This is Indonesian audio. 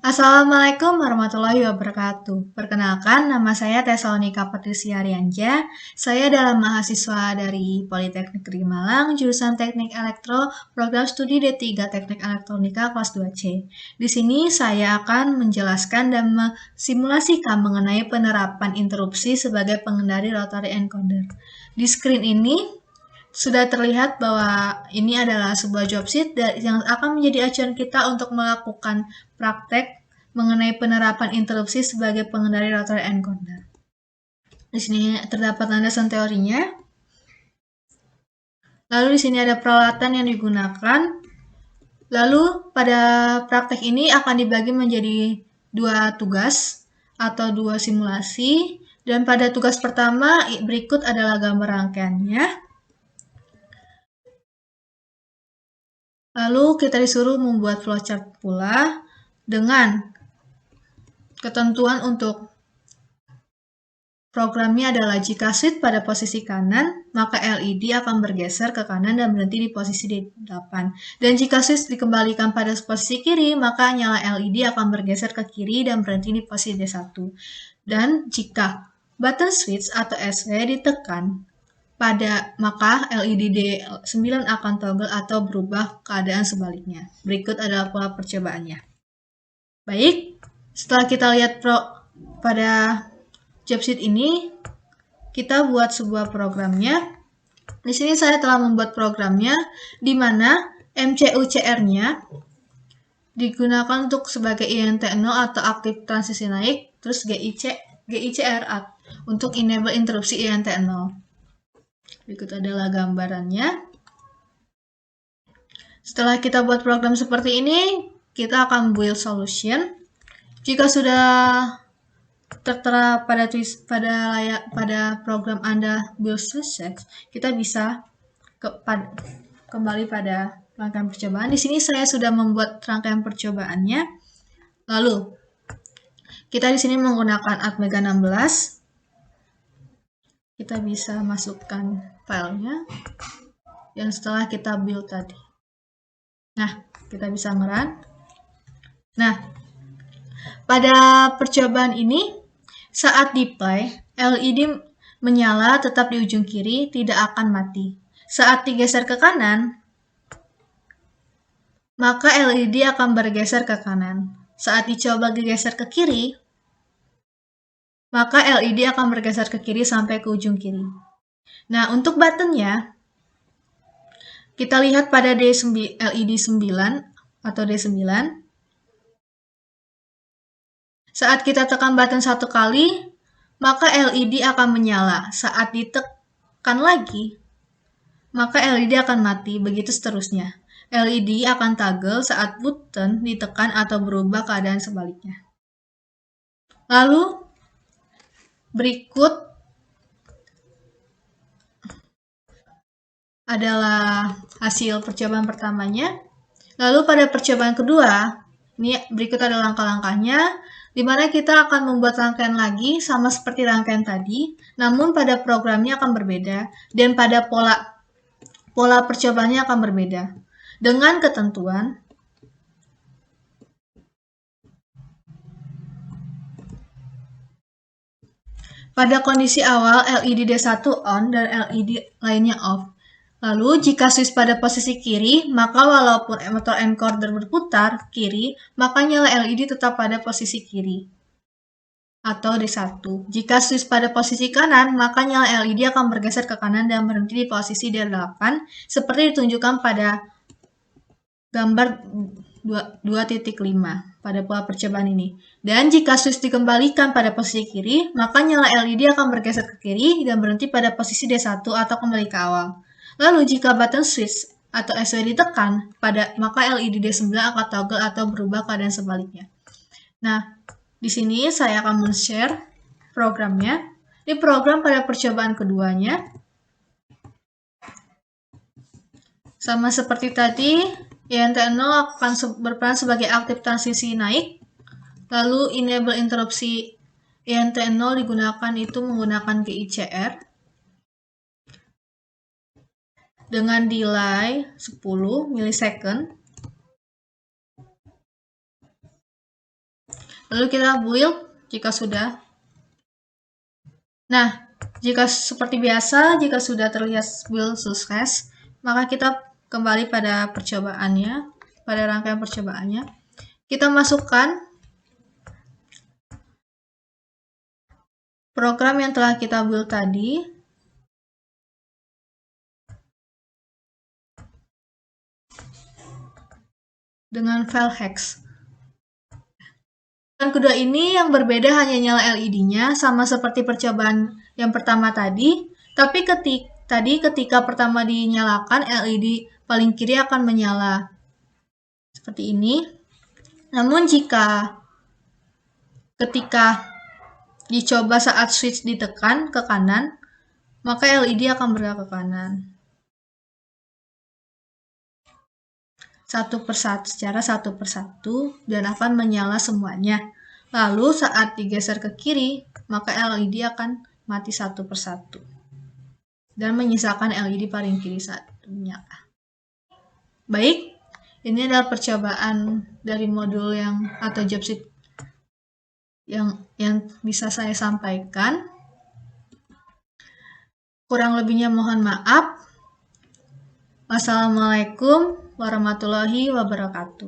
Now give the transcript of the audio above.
Assalamualaikum warahmatullahi wabarakatuh. Perkenalkan, nama saya Tesalonika Patricia Rianja. Saya adalah mahasiswa dari Politeknik Negeri Malang, jurusan Teknik Elektro, program studi D3 Teknik Elektronika kelas 2C. Di sini saya akan menjelaskan dan mensimulasikan mengenai penerapan interupsi sebagai pengendali rotary encoder. Di screen ini sudah terlihat bahwa ini adalah sebuah job sheet yang akan menjadi acuan kita untuk melakukan praktek mengenai penerapan interupsi sebagai pengendali rotary encoder. Di sini terdapat landasan teorinya. Lalu di sini ada peralatan yang digunakan. Lalu pada praktek ini akan dibagi menjadi dua tugas atau dua simulasi. Dan pada tugas pertama berikut adalah gambar rangkaiannya. Lalu kita disuruh membuat flowchart pula dengan ketentuan untuk programnya adalah jika switch pada posisi kanan, maka LED akan bergeser ke kanan dan berhenti di posisi D8. Dan jika switch dikembalikan pada posisi kiri, maka nyala LED akan bergeser ke kiri dan berhenti di posisi D1. Dan jika button switch atau SW ditekan, maka LED D9 akan toggle atau berubah keadaan sebaliknya. Berikut adalah pola percobaannya. Baik, setelah kita lihat pada job sheet ini, kita buat sebuah programnya. Di sini saya telah membuat programnya, di mana MCUCR-nya digunakan untuk sebagai INT0 atau aktif transisi naik, terus GICR untuk enable interupsi INT0. Berikut adalah gambarannya. Setelah kita buat program seperti ini, kita akan build solution. Jika sudah tertera pada program Anda build success, kita bisa kembali pada rangkaian percobaan. Di sini saya sudah membuat rangkaian percobaannya. Lalu kita di sini menggunakan Atmega 16. Kita bisa masukkan filenya yang setelah kita build tadi. Nah, kita bisa nge-run. Nah, pada percobaan ini, saat di-play, LED menyala tetap di ujung kiri, tidak akan mati. Saat digeser ke kanan, maka LED akan bergeser ke kanan. Saat dicoba digeser ke kiri, maka LED akan bergeser ke kiri sampai ke ujung kiri. Nah, untuk buttonnya, kita lihat pada LED 9 atau D9. Saat kita tekan button satu kali, maka LED akan menyala. Saat ditekan lagi, maka LED akan mati. Begitu seterusnya. LED akan toggle saat button ditekan atau berubah keadaan sebaliknya. Lalu, berikut adalah hasil percobaan pertamanya. Lalu pada percobaan kedua, ini berikut adalah langkah-langkahnya, di mana kita akan membuat rangkaian lagi sama seperti rangkaian tadi, namun pada programnya akan berbeda dan pada pola percobaannya akan berbeda. Dengan ketentuan pada kondisi awal LED D1 on dan LED lainnya off. Lalu, jika switch pada posisi kiri, maka walaupun motor encoder berputar kiri, maka nyala LED tetap pada posisi kiri atau D1. Jika switch pada posisi kanan, maka nyala LED akan bergeser ke kanan dan berhenti di posisi D8, seperti ditunjukkan pada gambar 2.5 pada pola percobaan ini. Dan jika switch dikembalikan pada posisi kiri, maka nyala LED akan bergeser ke kiri dan berhenti pada posisi D1 atau kembali ke awal. Lalu jika button switch atau SW ditekan, maka LED D9 akan toggle atau berubah keadaan sebaliknya. Nah, di sini saya akan men-share programnya. Ini program pada percobaan keduanya. Sama seperti tadi, INT0 akan berperan sebagai aktif transisi naik. Lalu enable interupsi INT0 digunakan itu menggunakan GICR. Dengan delay 10 milisecond. Lalu kita build jika sudah. Nah, jika seperti biasa, jika sudah terlihat build sukses, maka kita kembali pada percobaannya, pada rangkaian percobaannya. Kita masukkan program yang telah kita build tadi. Dengan file hex. Dan kedua ini yang berbeda hanya nyala LED-nya, sama seperti percobaan yang pertama tadi, tapi ketika pertama dinyalakan, LED paling kiri akan menyala. Seperti ini. Namun ketika dicoba saat switch ditekan ke kanan, maka LED akan bergerak ke kanan. Secara satu persatu dan akan menyala semuanya. Lalu saat digeser ke kiri, maka LED akan mati satu persatu dan menyisakan LED paling kiri saat menyala. Baik, ini adalah percobaan dari modul atau job sheet yang bisa saya sampaikan. Kurang lebihnya mohon maaf. Wassalamualaikum warahmatullahi wabarakatuh.